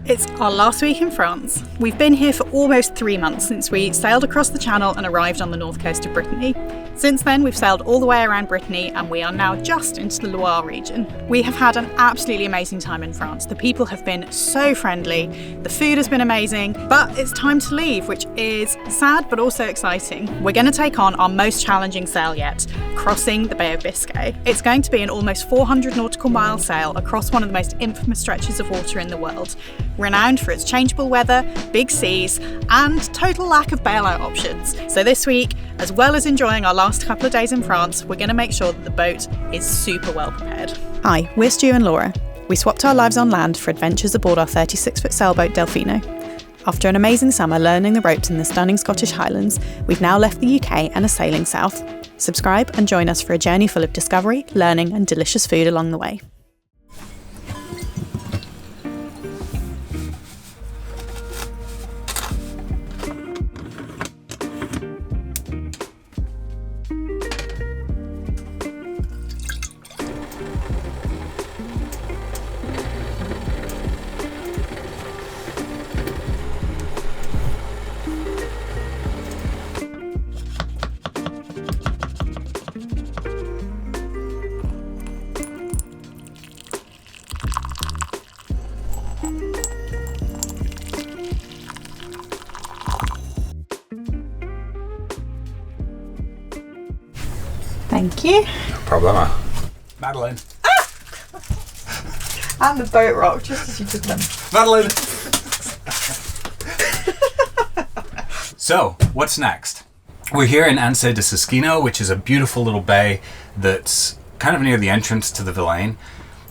It's our last week in France. We've been here for almost 3 months since we sailed across the Channel and arrived on the north coast of Brittany. Since then, we've sailed all the way around Brittany and we are now just into the Loire region. We have had an absolutely amazing time in France. The people have been so friendly, the food has been amazing, but it's time to leave, which is sad but also exciting. We're going to take on our most challenging sail yet, crossing the Bay of Biscay. It's going to be an almost 400 nautical mile sail across one of the most infamous stretches of water in the world, renowned for its changeable weather, big seas, and total lack of bailout options. So this week, as well as enjoying our last couple of days in France, we're going to make sure that the boat is super well prepared. Hi, we're Stu and Laura. We swapped our lives on land for adventures aboard our 36-foot sailboat Delfino. After an amazing summer learning the ropes in the stunning Scottish Highlands, we've now left the UK and are sailing south. Subscribe and join us for a journey full of discovery, learning, and delicious food along the way. Thank you. No problema. Madeline. And the boat rocked just as you took them. Madeline! So, what's next? We're here in Anse de Siskino, which is a beautiful little bay that's kind of near the entrance to the Vilaine.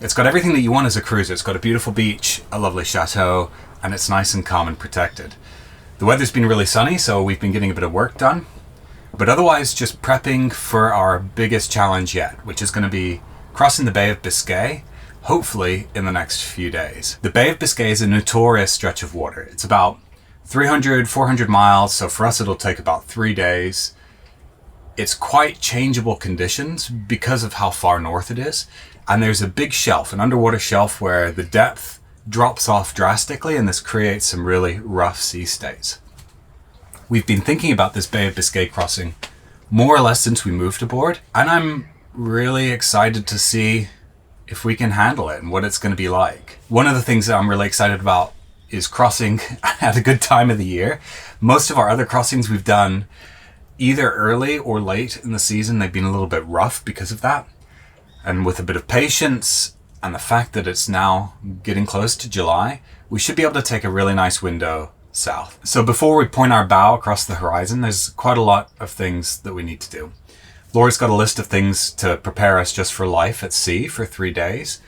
It's got everything that you want as a cruiser. It's got a beautiful beach, a lovely chateau, and it's nice and calm and protected. The weather's been really sunny, so we've been getting a bit of work done. But otherwise, just prepping for our biggest challenge yet, which is going to be crossing the Bay of Biscay, hopefully in the next few days. The Bay of Biscay is a notorious stretch of water. It's about 300, 400 miles, so for us it'll take about 3 days. It's quite changeable conditions because of how far north it is. And there's a big shelf, an underwater shelf, where the depth drops off drastically, and this creates some really rough sea states. We've been thinking about this Bay of Biscay crossing more or less since we moved aboard, and I'm really excited to see if we can handle it and what it's going to be like. One of the things that I'm really excited about is crossing at a good time of the year. Most of our other crossings we've done either early or late in the season. They've been a little bit rough because of that. And with a bit of patience and the fact that it's now getting close to July, we should be able to take a really nice window south. So before we point our bow across the horizon, there's quite a lot of things that we need to do. Laura's got a list of things to prepare us just for life at sea for 3 days,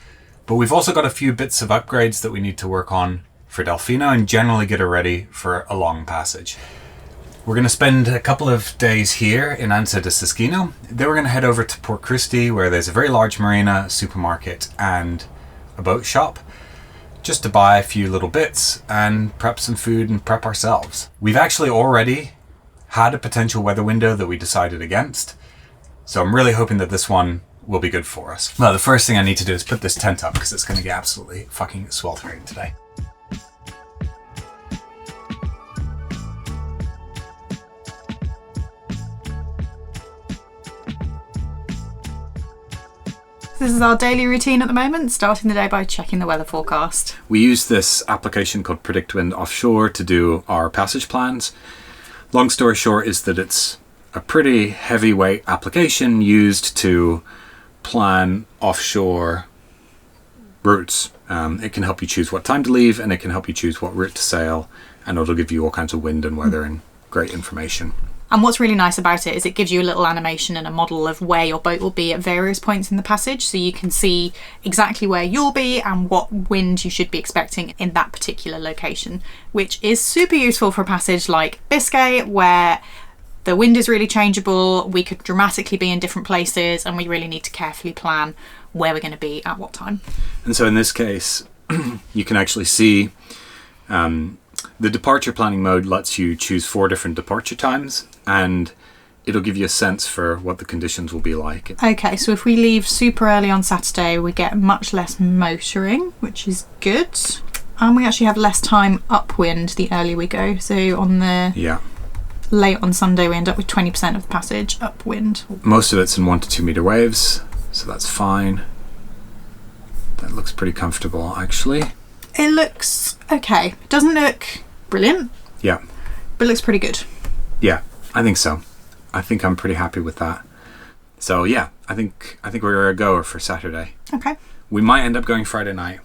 but we've also got a few bits of upgrades that we need to work on for Delfino and generally get her ready for a long passage. We're going to spend a couple of days here in Anse de Siskino. Then we're going to head over to Port Christi, where there's a very large marina, a supermarket, and a boat shop, just to buy a few little bits and prep some food and prep ourselves. We've actually already had a potential weather window that we decided against, so I'm really hoping that this one will be good for us. Well, the first thing I need to do is put this tent up because it's going to get absolutely fucking sweltering today. This is our daily routine at the moment, starting the day by checking the weather forecast. We use this application called Predict Wind Offshore to do our passage plans. Long story short is that it's a pretty heavyweight application used to plan offshore routes. It can help you choose what time to leave, and it can help you choose what route to sail, and it'll give you all kinds of wind and weather and great information. And what's really nice about it is it gives you a little animation and a model of where your boat will be at various points in the passage, so you can see exactly where you'll be and what wind you should be expecting in that particular location, which is super useful for a passage like Biscay, where the wind is really changeable, we could dramatically be in different places, and we really need to carefully plan where we're going to be at what time. And so in this case, you can actually see the departure planning mode lets you choose 4 different departure times, and it'll give you a sense for what the conditions will be like. Okay, so if we leave super early on Saturday, we get much less motoring, which is good. And we actually have less time upwind the earlier we go. So on the late on Sunday, we end up with 20% of the passage upwind. Most of it's in 1 to 2 meter waves, so that's fine. That looks pretty comfortable, actually. It looks okay. It doesn't look brilliant. Yeah. But it looks pretty good. Yeah, I think so. I think I'm pretty happy with that. So yeah, I think we're a goer for Saturday. Okay. We might end up going Friday night,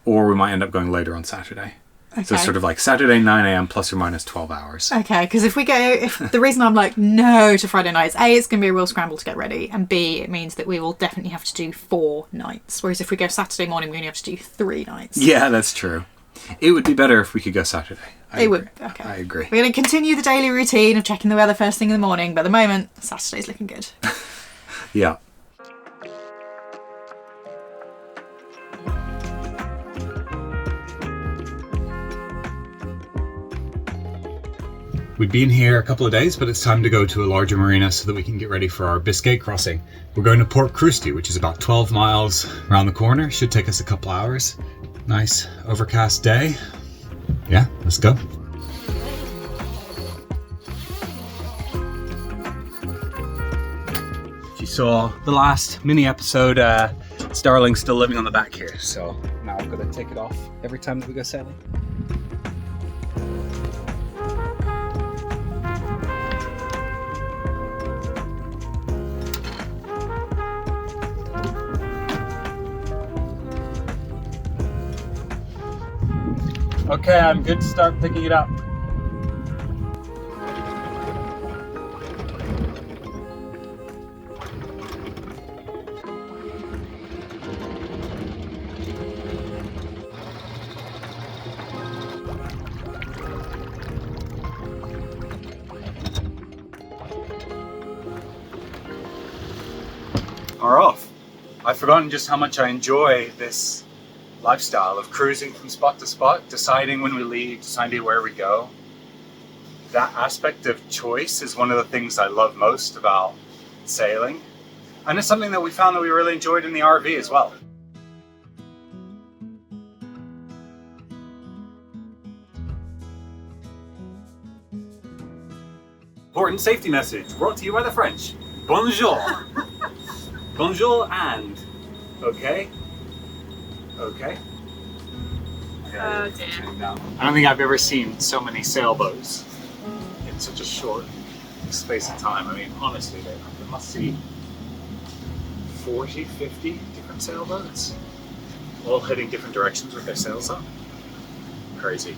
or we might end up going later on Saturday. Okay. So it's sort of like Saturday 9 a.m. plus or minus 12 hours. Okay, because if the reason I'm like no to Friday night is A, it's going to be a real scramble to get ready, and B, it means that we will definitely have to do 4 nights. Whereas if we go Saturday morning, we only have to do 3 nights. Yeah, that's true. It would be better if we could go Saturday. I agree. Would. Okay. I agree. We're going to continue the daily routine of checking the weather first thing in the morning, but at the moment, Saturday's looking good. Yeah. We've been here a couple of days, but it's time to go to a larger marina so that we can get ready for our Biscay crossing. We're going to Port Crusti, which is about 12 miles around the corner. Should take us a couple hours. Nice overcast day. Yeah, let's go. If you saw the last mini episode, Starling's still living on the back here, so now I've got to take it off every time that we go sailing. Okay, I'm good to start picking it up. Are off. I've forgotten just how much I enjoy this lifestyle of cruising from spot to spot, deciding when we leave, deciding where we go. That aspect of choice is one of the things I love most about sailing. And it's something that we found that we really enjoyed in the RV as well. Important safety message brought to you by the French. Bonjour. Bonjour and okay. Okay. Oh dear. I don't think I've ever seen so many sailboats in such a short space of time. I mean, honestly, there must be 40, 50 different sailboats, all heading different directions with their sails up. Crazy.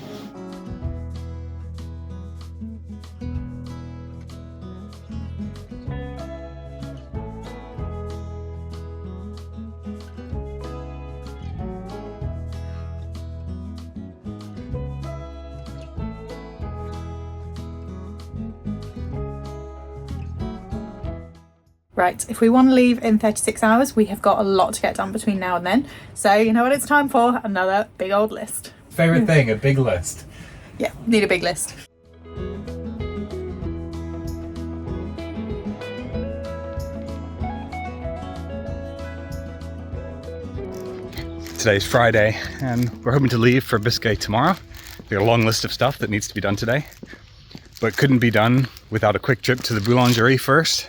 Right, if we want to leave in 36 hours, we have got a lot to get done between now and then. So you know what it's time for? Another big old list. Favorite thing, a big list. Yeah, need a big list. Today's Friday, and we're hoping to leave for Biscay tomorrow. We got a long list of stuff that needs to be done today, but couldn't be done without a quick trip to the boulangerie first.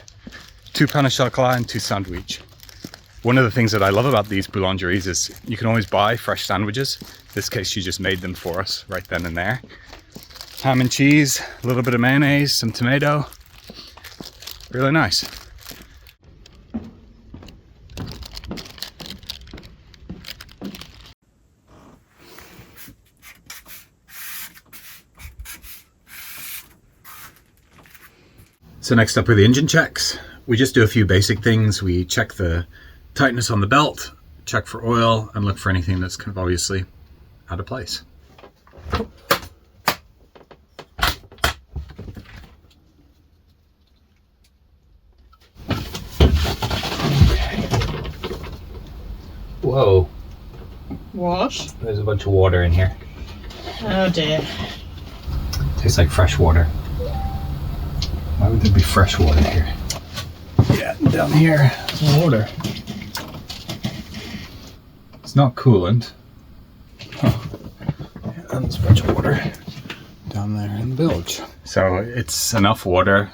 2 pain au chocolat and 2 sandwich. One of the things that I love about these boulangeries is you can always buy fresh sandwiches. In this case, she just made them for us right then and there. Ham and cheese, a little bit of mayonnaise, some tomato. Really nice. So next up are the engine checks. We just do a few basic things. We check the tightness on the belt, check for oil, and look for anything that's kind of obviously out of place. Whoa. What? There's a bunch of water in here. Oh dear. Tastes like fresh water. Why would there be fresh water here? Yeah, down here, some water. It's not coolant. Oh. And there's a bunch of water down there in the bilge. So it's enough water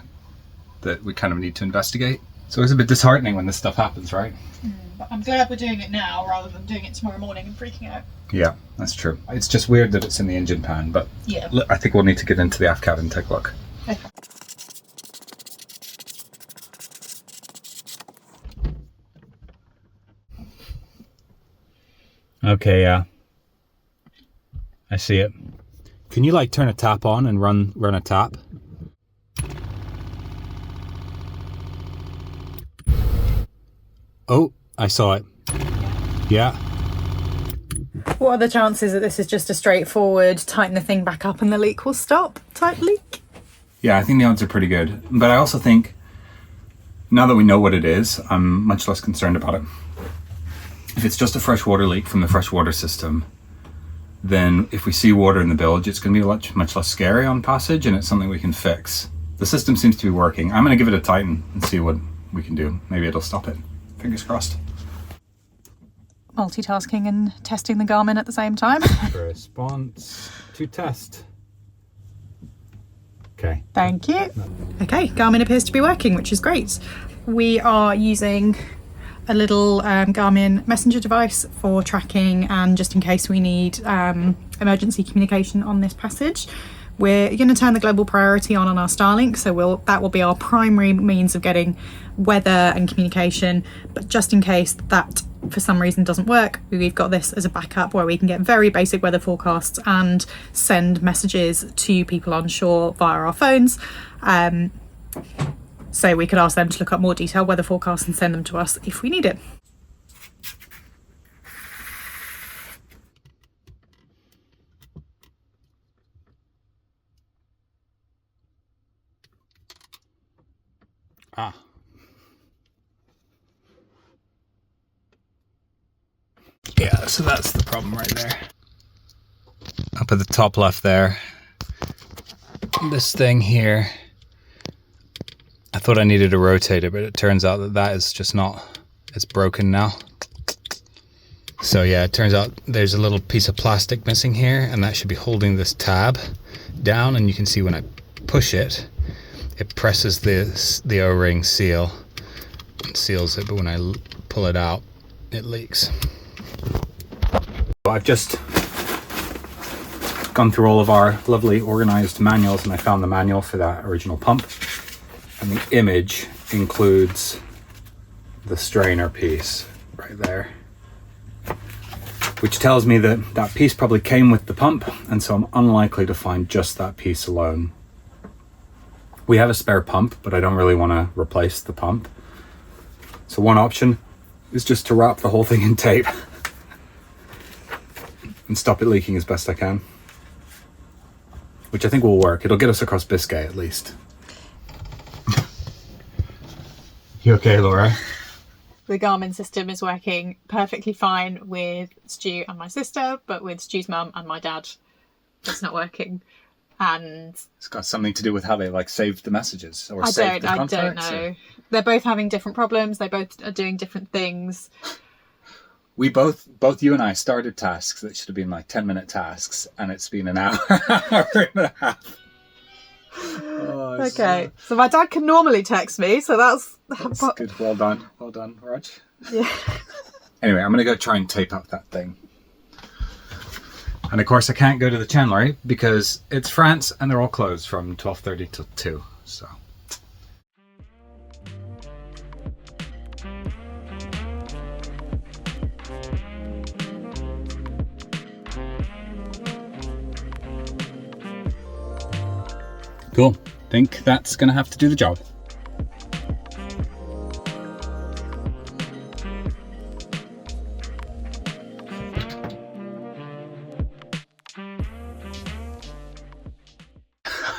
that we kind of need to investigate. So it's a bit disheartening when this stuff happens, right? But I'm glad we're doing it now rather than doing it tomorrow morning and freaking out. Yeah, that's true. It's just weird that it's in the engine pan, but yeah. I think we'll need to get into the aft cabin and take a look. Okay. Okay, yeah. I see it. Can you like turn a tap on and run a tap? Oh, I saw it. Yeah. What are the chances that this is just a straightforward tighten the thing back up and the leak will stop type leak? Yeah, I think the odds are pretty good. But I also think now that we know what it is, I'm much less concerned about it. If it's just a freshwater leak from the freshwater system, then if we see water in the bilge, it's going to be much less scary on passage, and it's something we can fix. The system seems to be working. I'm going to give it a tighten and see what we can do. Maybe it'll stop it. Fingers crossed. Multitasking and testing the Garmin at the same time. Response to test. Okay. Thank you. Okay, Garmin appears to be working, which is great. We are using a little Garmin messenger device for tracking and just in case we need emergency communication on this passage. We're going to turn the global priority on our Starlink, so that will be our primary means of getting weather and communication, but just in case that for some reason doesn't work, we've got this as a backup where we can get very basic weather forecasts and send messages to people on shore via our phones. So we could ask them to look up more detailed weather forecasts and send them to us if we need it. Ah. Yeah, so that's the problem right there. Up at the top left there, this thing here, I thought I needed to rotate it, but it turns out that is just not, it's broken now. So yeah, it turns out there's a little piece of plastic missing here, and that should be holding this tab down, and you can see when I push it, it presses the O-ring seal and seals it, but when I pull it out, it leaks. I've just gone through all of our lovely organized manuals, and I found the manual for that original pump, and the image includes the strainer piece right there, which tells me that that piece probably came with the pump, and so I'm unlikely to find just that piece alone. We have a spare pump, but I don't really want to replace the pump. So one option is just to wrap the whole thing in tape and stop it leaking as best I can, which I think will work. It'll get us across Biscay at least. You okay, Laura? The Garmin system is working perfectly fine with Stu and my sister, but with Stu's mum and my dad, it's not working. And it's got something to do with how they like saved the messages or saved the contacts. I don't know. Or... They're both having different problems. They both are doing different things. We both you and I started tasks that should have been like 10-minute tasks, and it's been an hour, hour and a half. Oh, okay, so my dad can normally text me, so that's good. Well done, Rog. Yeah. Anyway, I'm gonna go try and tape up that thing. And of course I can't go to the chandlery because it's France and they're all closed from 12:30 till 2, so. Cool. Think that's gonna have to do the job.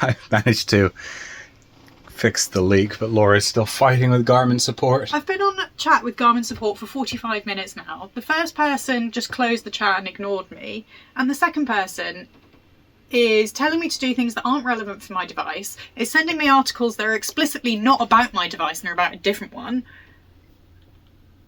I managed to fix the leak, but Laura's still fighting with Garmin support. I've been on chat with Garmin support for 45 minutes now. The first person just closed the chat and ignored me, and the second person is telling me to do things that aren't relevant for my device, is sending me articles that are explicitly not about my device and are about a different one.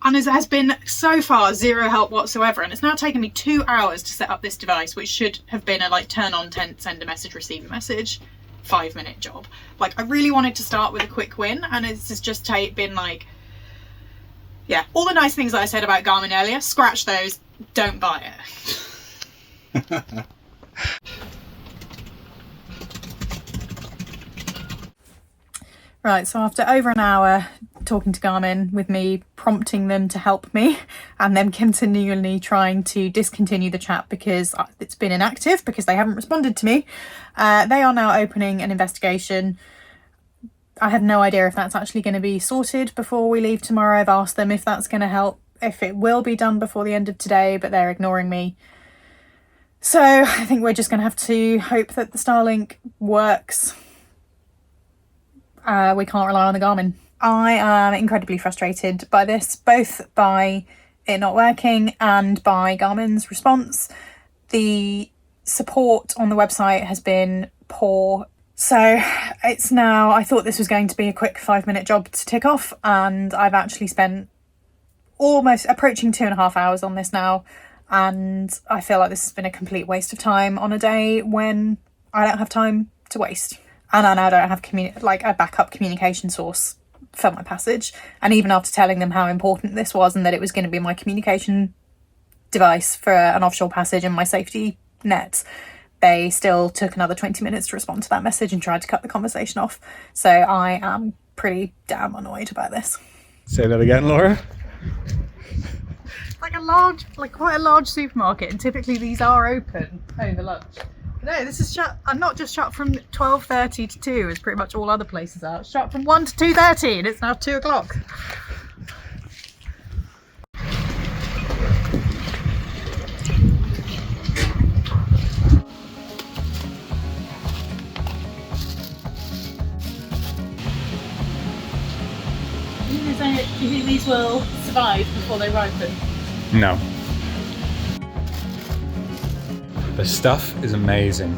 And it has been so far zero help whatsoever, and it's now taken me 2 hours to set up this device, which should have been a like turn on, send a message, receive a message, 5-minute job. Like, I really wanted to start with a quick win, and it's just been like, yeah, all the nice things that I said about Garmin earlier, scratch those, don't buy it. Right, so after over an hour talking to Garmin, with me prompting them to help me and them continually trying to discontinue the chat because it's been inactive because they haven't responded to me, they are now opening an investigation. I have no idea if that's actually going to be sorted before we leave tomorrow. I've asked them if that's going to help, if it will be done before the end of today, but they're ignoring me. So I think we're just going to have to hope that the Starlink works. We can't rely on the Garmin. I am incredibly frustrated by this, both by it not working and by Garmin's response. The support on the website has been poor. So it's now, I thought this was going to be a quick 5-minute job to tick off, and I've actually spent almost approaching 2.5 hours on this now, and I feel like this has been a complete waste of time on a day when I don't have time to waste. And I now don't have a backup communication source for my passage. And even after telling them how important this was and that it was going to be my communication device for an offshore passage and my safety net, they still took another 20 minutes to respond to that message and tried to cut the conversation off. So I am pretty damn annoyed about this. Say that again, Laura. Quite a large supermarket, and typically these are open over lunch. No, this is shut. I'm not just shut from 12:30 to 2, as pretty much all other places are. It's shut from 1 to 2:30, and it's now 2 o'clock. Do you think these will survive before they ripen? No. The stuff is amazing.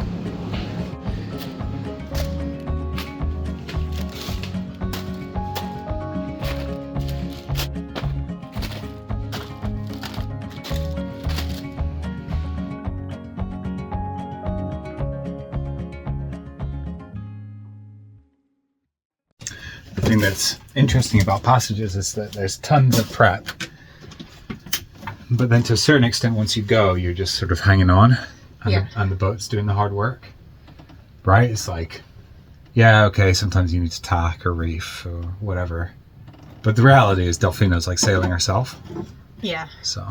The thing that's interesting about passages is that there's tons of prep, but then to a certain extent, once you go, you're just sort of hanging on. And the boat's doing the hard work, right? It's like, yeah, okay, sometimes you need to tack or reef or whatever, but the reality is Delfino's like sailing herself. Yeah. So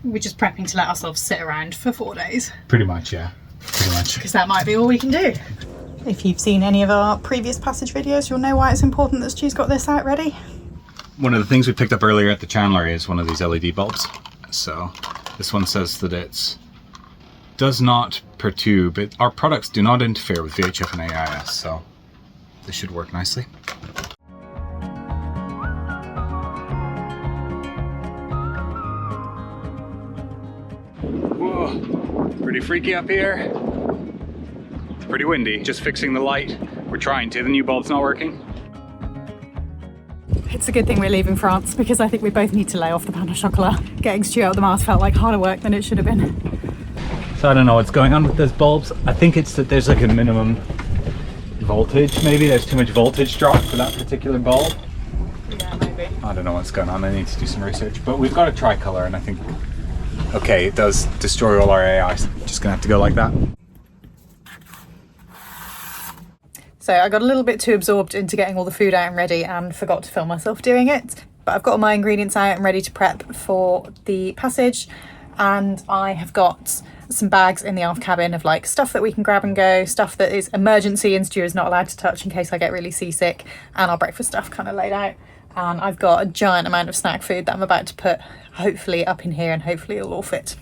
we're just prepping to let ourselves sit around for 4 days. Pretty much, yeah. Pretty much. Because that might be all we can do. If you've seen any of our previous passage videos, you'll know why it's important that Stu's got this out ready. One of the things we picked up earlier at the chandlery is one of these LED bulbs. So this one says that it's does not perturb. Our products do not interfere with VHF and AIS, so this should work nicely. Whoa, pretty freaky up here. It's pretty windy. Just fixing the light. We're trying to. The new bulb's not working. It's a good thing we're leaving France, because I think we both need to lay off the pain au chocolat. Getting Stu out of the mast felt like harder work than it should have been. So I don't know what's going on with those bulbs. I think it's that there's like a minimum voltage. Maybe there's too much voltage drop for that particular bulb. Yeah, maybe. I don't know what's going on. I need to do some research. But we've got a tricolor, and I think, okay, it does destroy all our AI. So just gonna have to go like that. So I got a little bit too absorbed into getting all the food out and ready and forgot to film myself doing it. But I've got all my ingredients out and ready to prep for the passage. And I have got some bags in the aft cabin of like stuff that we can grab and go, stuff that is emergency and Stu is not allowed to touch in case I get really seasick, and our breakfast stuff kind of laid out. And I've got a giant amount of snack food that I'm about to put hopefully up in here, and hopefully it'll all fit.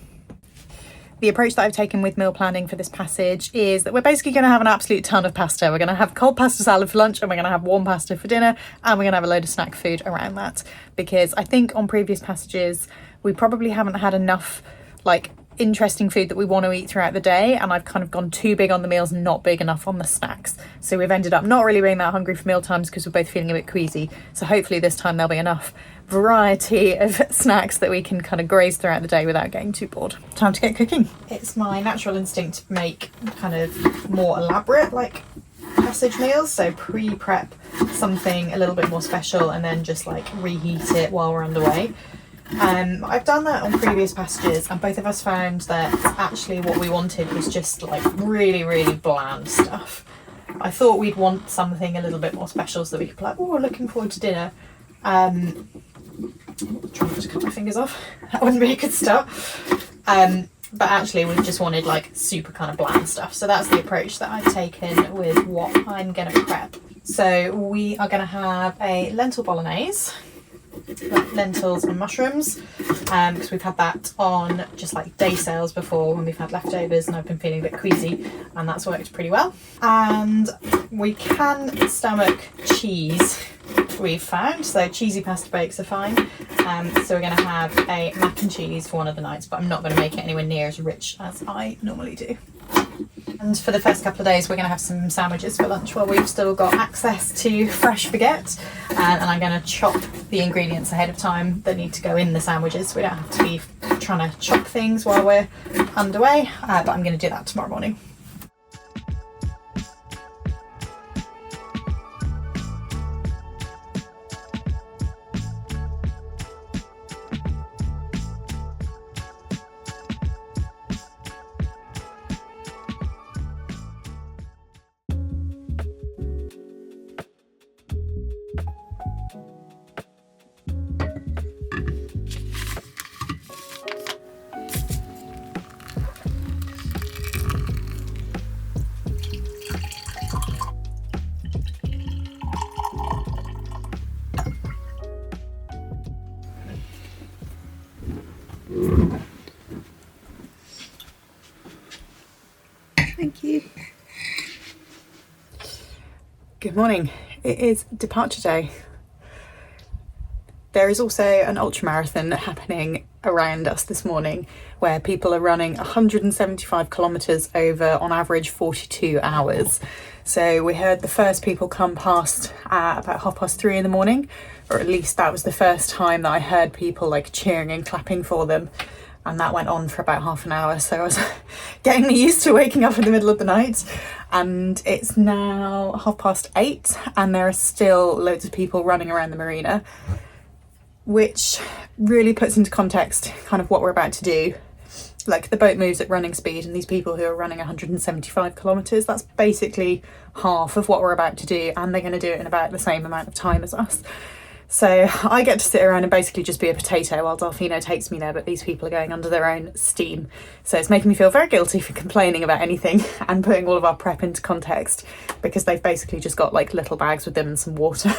The approach that I've taken with meal planning for this passage is that we're basically going to have an absolute ton of pasta. We're going to have cold pasta salad for lunch, and we're going to have warm pasta for dinner, and we're going to have a load of snack food around that, because I think on previous passages we probably haven't had enough like interesting food that we want to eat throughout the day, and I've kind of gone too big on the meals and not big enough on the snacks. So we've ended up not really being that hungry for meal times because we're both feeling a bit queasy. So hopefully this time there'll be enough variety of snacks that we can kind of graze throughout the day without getting too bored. Time to get cooking. It's my natural instinct to make kind of more elaborate, like, passage meals, so pre-prep something a little bit more special and then just like reheat it while we're underway. I've done that on previous passages, and both of us found that actually what we wanted was just like really bland stuff. I thought we'd want something a little bit more special so that we could be like, oh, looking forward to dinner. Trying not to cut my fingers off, that wouldn't be a good start. But actually we just wanted like super kind of bland stuff, so that's the approach that I've taken with what I'm going to prep. So we are going to have a lentil bolognese, like lentils and mushrooms, because we've had that on just like day sales before when we've had leftovers and I've been feeling a bit queasy, and that's worked pretty well. And we can stomach cheese, we've found, so cheesy pasta bakes are fine. So we're going to have a mac and cheese for one of the nights, but I'm not going to make it anywhere near as rich as I normally do. And for the first couple of days we're going to have some sandwiches for lunch while we've still got access to fresh baguette, and I'm going to chop the ingredients ahead of time that need to go in the sandwiches so we don't have to be trying to chop things while we're underway, but I'm going to do that tomorrow morning. Thank you. Good morning. It is departure day. There is also an ultramarathon happening around us this morning where people are running 175 kilometres over, on average, 42 hours. So we heard the first people come past at about 3:30 in the morning, or at least that was the first time that I heard people like cheering and clapping for them. And that went on for about half an hour, so I was getting me used to waking up in the middle of the night. And it's now 8:30 and there are still loads of people running around the marina, which really puts into context kind of what we're about to do. Like, the boat moves at running speed, and these people who are running 175 kilometres, that's basically half of what we're about to do, and they're going to do it in about the same amount of time as us. So I get to sit around and basically just be a potato while Delfino takes me there, but these people are going under their own steam. So it's making me feel very guilty for complaining about anything and putting all of our prep into context, because they've basically just got like little bags with them and some water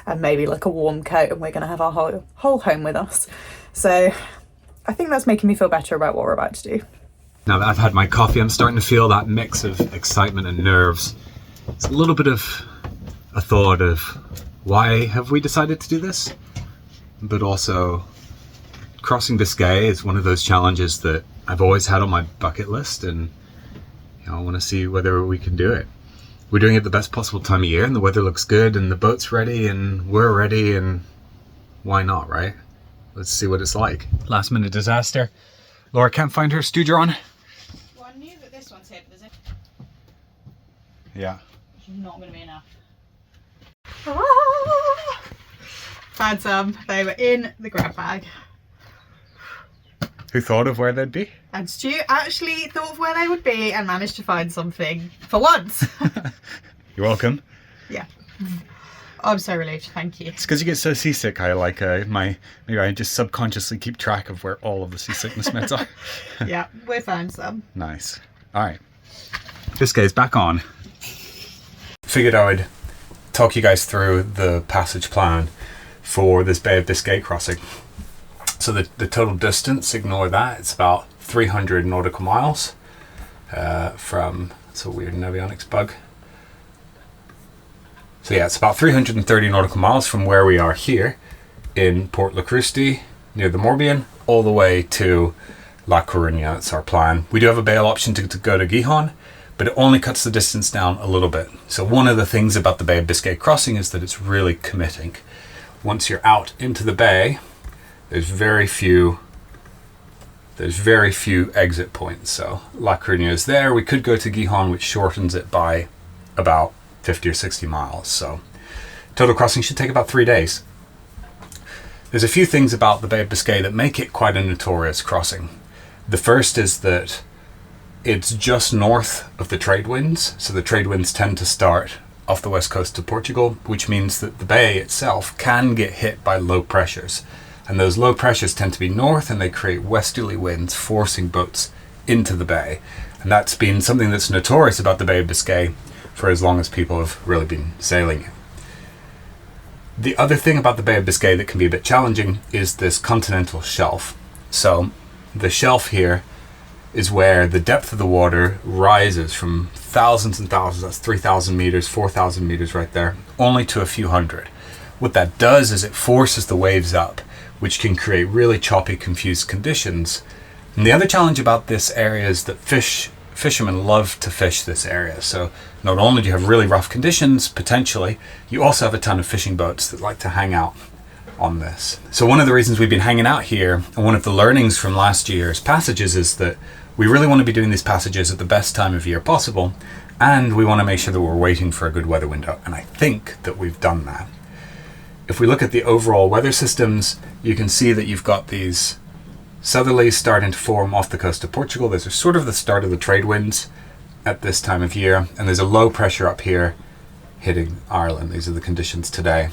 and maybe like a warm coat, and we're going to have our whole home with us. So I think that's making me feel better about what we're about to do. Now that I've had my coffee, I'm starting to feel that mix of excitement and nerves. It's a little bit of a thought of, why have we decided to do this? But also, crossing Biscay is one of those challenges that I've always had on my bucket list, and I want to see whether we can do it. We're doing it the best possible time of year, and the weather looks good, and the boat's ready, and we're ready, and why not, right? Let's see what it's like. Last minute disaster. Laura can't find her stewdron. Well, I knew that this one's here, but there's Yeah. not going to be enough. Found some. They were in the grab bag. Who thought of where they'd be? And Stu actually thought of where they would be and managed to find something for once. You're welcome. Yeah. I'm so relieved, thank you. It's because you get so seasick. Maybe I just subconsciously keep track of where all of the seasickness meds are. Yeah, we found some. Nice. All right. Biscay's back on. Figured I would talk you guys through the passage plan for this Bay of Biscay crossing. So the total distance, ignore that, it's about 300 nautical miles from, it's a weird navionics bug. So yeah, it's about 330 nautical miles from where we are here in Port Lacrusti, near the Morbihan, all the way to La Coruña. That's our plan. We do have a bail option to go to Gijón, but it only cuts the distance down a little bit. So one of the things about the Bay of Biscay crossing is that it's really committing. Once you're out into the bay, there's very few exit points. So La Coruña is there. We could go to Gijón, which shortens it by about 50 or 60 miles. So total crossing should take about 3 days. There's a few things about the Bay of Biscay that make it quite a notorious crossing. The first is that it's just north of the trade winds. So the trade winds tend to start off the west coast of Portugal, which means that the bay itself can get hit by low pressures. And those low pressures tend to be north, and they create westerly winds forcing boats into the bay. And that's been something that's notorious about the Bay of Biscay for as long as people have really been sailing it. The other thing about the Bay of Biscay that can be a bit challenging is this continental shelf. So the shelf here is where the depth of the water rises from thousands and thousands, that's 3,000 meters, 4,000 meters right there, only to a few hundred. What that does is it forces the waves up, which can create really choppy, confused conditions. And the other challenge about this area is that fishermen love to fish this area. So not only do you have really rough conditions, potentially, you also have a ton of fishing boats that like to hang out on this. So one of the reasons we've been hanging out here, and one of the learnings from last year's passages, is that we really want to be doing these passages at the best time of year possible, and we want to make sure that we're waiting for a good weather window, and I think that we've done that. If we look at the overall weather systems, you can see that you've got these southerlies starting to form off the coast of Portugal. Those are sort of the start of the trade winds at this time of year, and there's a low pressure up here hitting Ireland. These are the conditions today.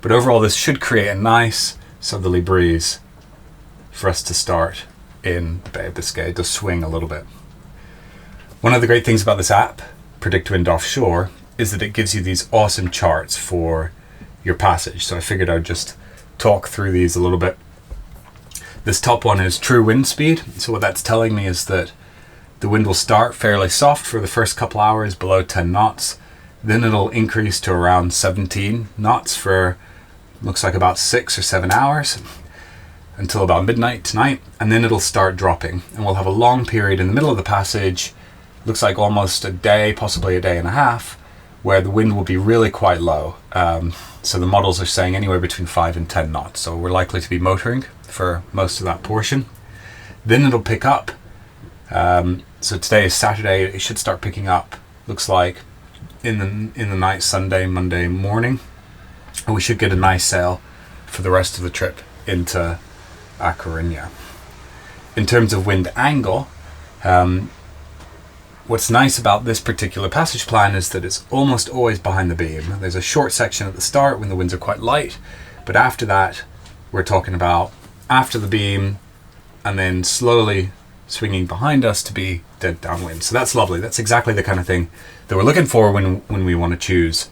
But overall, this should create a nice southerly breeze for us to start in the Bay of Biscay. It does swing a little bit. One of the great things about this app, Predict Wind Offshore, is that it gives you these awesome charts for your passage. So I figured I'd just talk through these a little bit. This top one is true wind speed. So what that's telling me is that the wind will start fairly soft for the first couple hours, below 10 knots. Then it'll increase to around 17 knots for, looks like about 6 or 7 hours, until about midnight tonight, and then it'll start dropping. And we'll have a long period in the middle of the passage, looks like almost a day, possibly a day and a half, where the wind will be really quite low. So the models are saying anywhere between 5 and 10 knots. So we're likely to be motoring for most of that portion. Then it'll pick up. So today is Saturday. It should start picking up, looks like, in the night, Sunday, Monday morning. And we should get a nice sail for the rest of the trip into A Coruña. In terms of wind angle, what's nice about this particular passage plan is that it's almost always behind the beam. There's a short section at the start when the winds are quite light, but after that, we're talking about after the beam and then slowly swinging behind us to be dead downwind. So that's lovely. That's exactly the kind of thing that we're looking for when we want to choose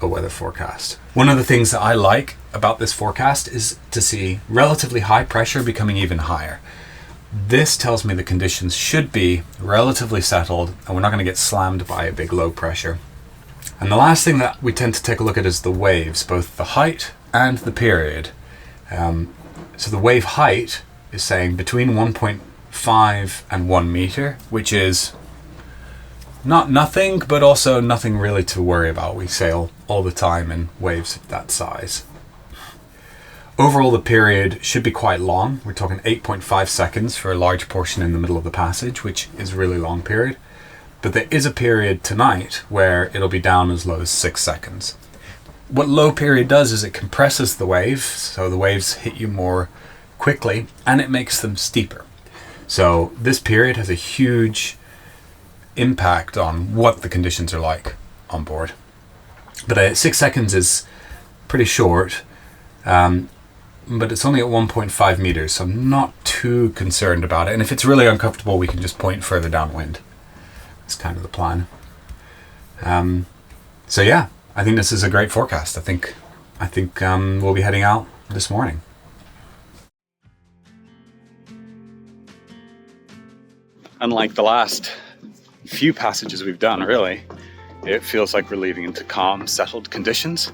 a weather forecast. One of the things that I like about this forecast is to see relatively high pressure becoming even higher. This tells me the conditions should be relatively settled and we're not going to get slammed by a big low pressure. And the last thing that we tend to take a look at is the waves, both the height and the period. So the wave height is saying between 1.5 and 1 meter, which is not nothing, but also nothing really to worry about. We sail all the time in waves of that size. Overall, the period should be quite long. We're talking 8.5 seconds for a large portion in the middle of the passage, which is a really long period. But there is a period tonight where it'll be down as low as 6 seconds. What low period does is it compresses the waves, so the waves hit you more quickly, and it makes them steeper. So this period has a huge impact on what the conditions are like on board. But 6 seconds is pretty short, but it's only at 1.5 meters, so I'm not too concerned about it. And if it's really uncomfortable, we can just point further downwind. That's kind of the plan. So yeah, I think this is a great forecast. I think we'll be heading out this morning. Unlike the last few passages we've done, really, it feels like we're leaving into calm, settled conditions,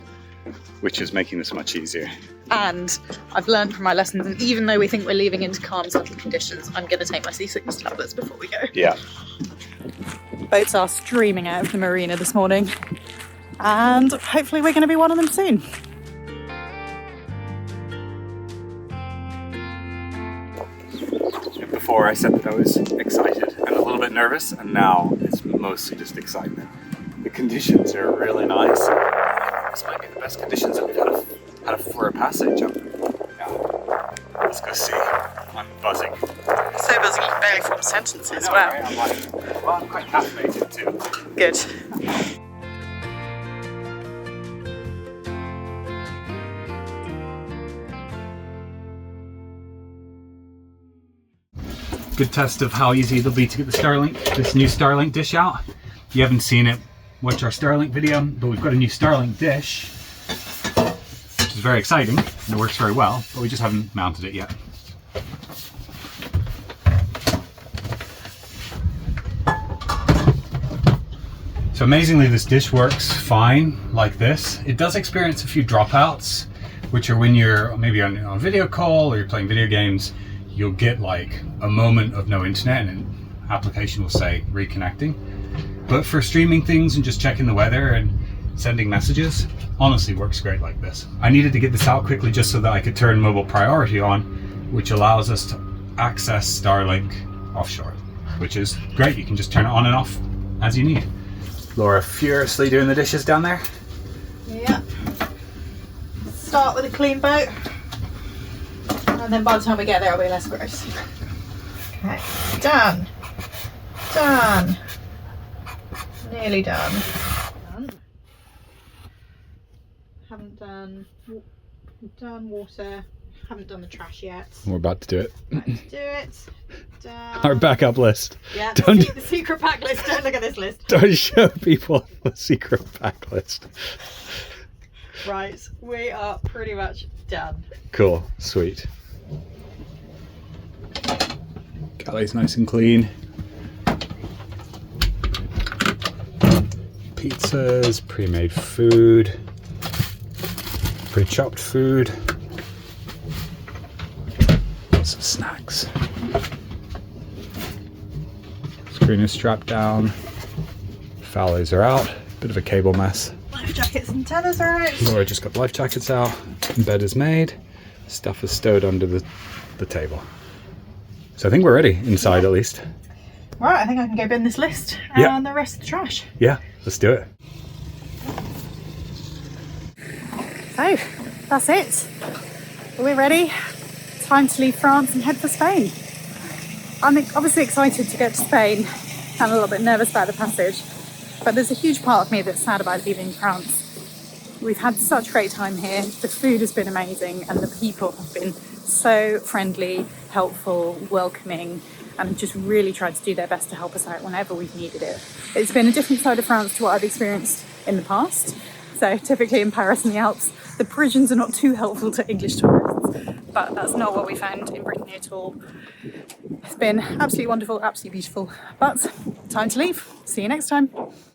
which is making this much easier. and I've learned from my lessons, and even though we think we're leaving into calm, settled conditions, I'm going to take my seasickness tablets before we go. Yeah. Boats are streaming out of the marina this morning, and hopefully we're going to be one of them soon. Before I said that I was excited and a little bit nervous, and now it's mostly just excitement. The conditions are really nice. This might be the best conditions that we've had for a passage. Yeah. Let's go see. I'm buzzing. So buzzing you can barely form sentences. Wow. Right? I'm quite caffeinated too. Good. Good test of how easy it'll be to get this new Starlink dish out. If you haven't seen it, watch our Starlink video, but we've got a new Starlink dish, which is very exciting, and it works very well, but we just haven't mounted it yet. So amazingly, this dish works fine like this. It does experience a few dropouts, which are when you're maybe on a video call or you're playing video games, you'll get like a moment of no internet and an application will say reconnecting. But for streaming things and just checking the weather and sending messages, honestly works great like this. I needed to get this out quickly just so that I could turn mobile priority on, which allows us to access Starlink offshore, which is great. You can just turn it on and off as you need. Laura furiously doing the dishes down there. Yeah. Start with a clean boat, and then by the time we get there, it'll be less gross. Okay, done. Done. Nearly done. Haven't done water. Haven't done the trash yet. We're about to do it. About to do it. Done. Our backup list. Yeah, Don't the secret pack list. Don't look at this list. Don't show people the secret pack list. Right, we are pretty much done. Cool, sweet. Galley's nice and clean. Pizzas, pre-made food, pre-chopped food, some snacks. Screen is strapped down. Fallows are out. Bit of a cable mess. Life jackets and tethers are out. Laura just got life jackets out. Bed is made. Stuff is stowed under the table. So I think we're ready, inside at least. Right, I think I can go bin this list and the rest of the trash. Yeah, let's do it. So, that's it. We're ready. Time to leave France and head for Spain. I'm obviously excited to get to Spain and a little bit nervous about the passage, but there's a huge part of me that's sad about leaving France. We've had such a great time here. The food has been amazing and the people have been so friendly, helpful, welcoming, and just really tried to do their best to help us out whenever we've needed it. It's been a different side of France to what I've experienced in the past. So typically in Paris and the Alps, the Parisians are not too helpful to English tourists, but that's not what we found in Brittany at all. It's been absolutely wonderful, absolutely beautiful, but time to leave. See you next time.